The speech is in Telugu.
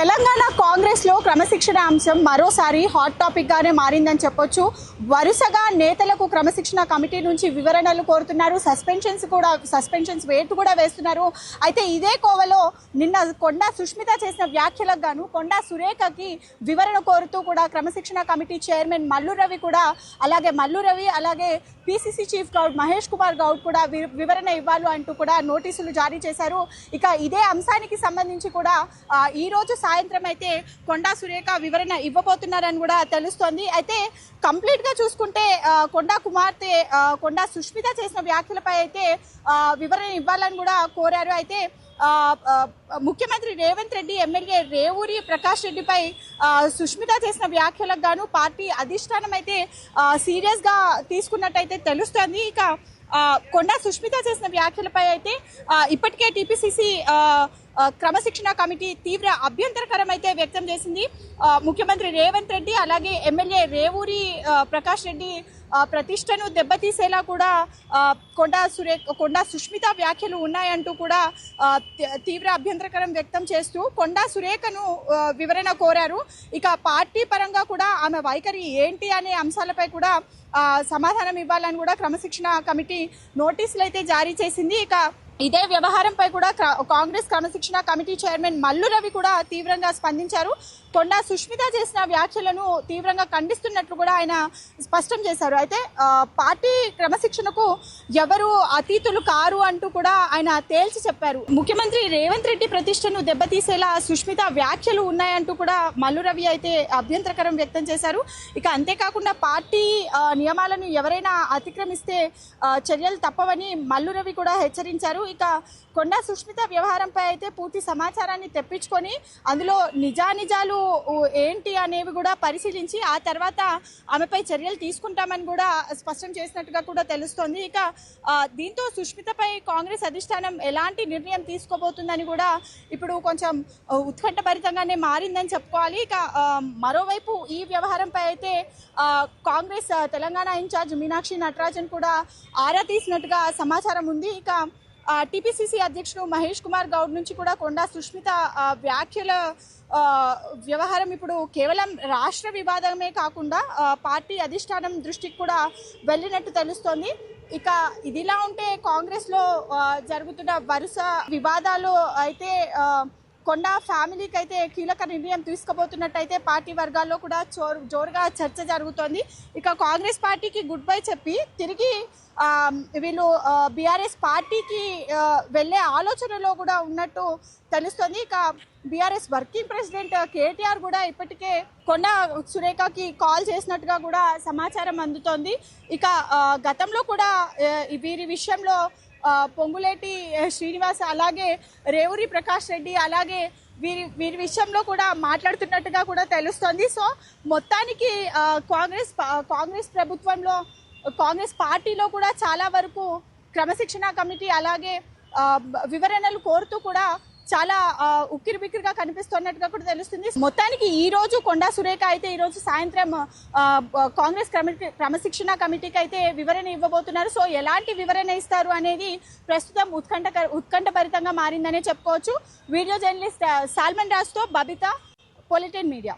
తెలంగాణ కాంగ్రెస్ లో క్రమశిక్షణ అంశం మరోసారి హాట్ టాపిక్ గానే మారిందని చెప్పొచ్చు. వరుసగా నేతలకు క్రమశిక్షణ కమిటీ నుంచి వివరణలు కోరుతున్నారు. సస్పెన్షన్స్ వేటు కూడా వేస్తున్నారు. అయితే ఇదే కోవలో నిన్న కొండా సుష్మిత చేసిన వ్యాఖ్యలకు గాను కొండా సురేఖకి వివరణ కోరుతూ కూడా క్రమశిక్షణ కమిటీ చైర్మన్ మల్లు రవి అలాగే పిసిసి చీఫ్ గౌడ్ మహేష్ కుమార్ గౌడ్ కూడా వివరణ ఇవ్వాలి అంటూ కూడా నోటీసులు జారీ చేశారు. ఇక ఇదే అంశానికి సంబంధించి కూడా ఈ రోజు సాయంత్రం అయితే కొండా సురేఖ వివరణ ఇవ్వబోతున్నారని కూడా తెలుస్తోంది. అయితే కంప్లీట్ గా చూసుకుంటే కొండా కుమార్తె కొండా సుష్మిత చేసిన వ్యాఖ్యలపై అయితే వివరణ ఇవ్వాలని కూడా కోరారు. అయితే ముఖ్యమంత్రి రేవంత్ రెడ్డి ఎమ్మెల్యే రేవూరి ప్రకాష్ రెడ్డిపై సుష్మిత చేసిన వ్యాఖ్యలకు గాను పార్టీ అధిష్టానం అయితే సీరియస్ గా తీసుకున్నట్టయితే తెలుస్తోంది. ఇక కొండా సుష్మిత చేసిన వ్యాఖ్యలపై అయితే ఇప్పటికే టీపీసీసీ క్రమశిక్షణ కమిటీ తీవ్ర అభ్యంతరకరం అయితే వ్యక్తం చేసింది. ముఖ్యమంత్రి రేవంత్ రెడ్డి అలాగే ఎమ్మెల్యే రేవూరి ప్రకాష్ రెడ్డి ప్రతిష్టను దెబ్బతీసేలా కూడా కొండా సుష్మిత వ్యాఖ్యలు ఉన్నాయంటూ కూడా తీవ్ర అభ్యంతరకరం వ్యక్తం చేస్తూ కొండా సురేఖను వివరణ కోరారు. ఇక పార్టీ పరంగా కూడా ఆమె వైఖరి ఏంటి అనే అంశాలపై కూడా సమాధానం ఇవ్వాలని కూడా క్రమశిక్షణ కమిటీ నోటీసులు అయితే జారీ చేసింది. ఇక ఇదే వ్యవహారంపై కూడా కాంగ్రెస్ క్రమశిక్షణ కమిటీ చైర్మన్ మల్లు రవి కూడా తీవ్రంగా స్పందించారు. కొండా సుష్మిత చేసిన వ్యాఖ్యలను తీవ్రంగా ఖండిస్తున్నట్లు కూడా ఆయన స్పష్టం చేశారు. అయితే పార్టీ క్రమశిక్షణకు ఎవరు అతీతులు కారు అంటూ కూడా ఆయన తేల్చి చెప్పారు. ముఖ్యమంత్రి రేవంత్ రెడ్డి ప్రతిష్టను దెబ్బతీసేలా సుష్మిత వ్యాఖ్యలు ఉన్నాయంటూ కూడా మల్లు రవి అయితే అభ్యంతరకరం వ్యక్తం చేశారు. ఇక అంతేకాకుండా పార్టీ నియమాలను ఎవరైనా అతిక్రమిస్తే చర్యలు తప్పవని మల్లు రవి కూడా హెచ్చరించారు. ఇక కొండా సుష్మిత వ్యవహారంపై అయితే పూర్తి సమాచారాన్ని తెప్పించుకొని అందులో నిజానిజాలు ఏంటి అనేవి కూడా పరిశీలించి ఆ తర్వాత ఆమెపై చర్యలు తీసుకుంటామని కూడా స్పష్టం చేసినట్టుగా కూడా తెలుస్తోంది. ఇక దీంతో సుష్మితపై కాంగ్రెస్ అధిష్టానం ఎలాంటి నిర్ణయం తీసుకోబోతుందని కూడా ఇప్పుడు కొంచెం ఉత్కంఠభరితంగానే మారిందని చెప్పుకోవాలి. ఇక మరోవైపు ఈ వ్యవహారంపై అయితే కాంగ్రెస్ తెలంగాణ ఇన్ఛార్జ్ మీనాక్షి నటరాజన్ కూడా ఆరా తీసినట్టుగా సమాచారం ఉంది. ఇక టీపీసీసీ అధ్యక్షుడు మహేష్ కుమార్ గౌడ్ నుంచి కూడా కొండా సుష్మిత వ్యాఖ్యల వ్యవహారం ఇప్పుడు కేవలం రాష్ట్ర వివాదమే కాకుండా పార్టీ అధిష్టానం దృష్టికి కూడా వెళ్ళినట్టు తెలుస్తోంది. ఇక ఇదిలా ఉంటే కాంగ్రెస్ లో జరుగుతున్న వరుస వివాదాలు అయితే కొండా ఫ్యామిలీకి అయితే కీలక నిర్ణయం తీసుకోబోతున్నట్టయితే పార్టీ వర్గాల్లో కూడా జోరుగా చర్చ జరుగుతోంది. ఇక కాంగ్రెస్ పార్టీకి గుడ్ బై చెప్పి తిరిగి వీళ్ళు బీఆర్ఎస్ పార్టీకి వెళ్ళే ఆలోచనలో కూడా ఉన్నట్టు తెలుస్తుంది. ఇక బీఆర్ఎస్ వర్కింగ్ ప్రెసిడెంట్ కేటీఆర్ కూడా ఇప్పటికే కొండా సురేఖకి కాల్ చేసినట్టుగా కూడా సమాచారం అందుతోంది. ఇక గతంలో కూడా వీరి విషయంలో పొంగులేటి శ్రీనివాస్ అలాగే రేవూరి ప్రకాష్ రెడ్డి అలాగే వీరి విషయంలో కూడా మాట్లాడుతున్నట్టుగా కూడా తెలుస్తోంది. సో మొత్తానికి కాంగ్రెస్ ప్రభుత్వంలో కాంగ్రెస్ పార్టీలో కూడా చాలా వరకు క్రమశిక్షణ కమిటీ అలాగే వివరణలు కోరుతూ కూడా చాలా ఉక్కిరిబిక్కిరిగా కనిపిస్తున్నట్టుగా కూడా తెలుస్తుంది. మొత్తానికి ఈ రోజు కొండా సురేఖ అయితే ఈ రోజు సాయంత్రం కాంగ్రెస్ క్రమశిక్షణ కమిటీకి అయితే వివరణ ఇవ్వబోతున్నారు. సో ఎలాంటి వివరణ ఇస్తారు అనేది ప్రస్తుతం ఉత్కంఠభరితంగా మారిందనే చెప్పుకోవచ్చు. వీడియో జర్నలిస్ట్ సాల్మన్ రాజ్తో బబిత, పొలిటిన్ మీడియా.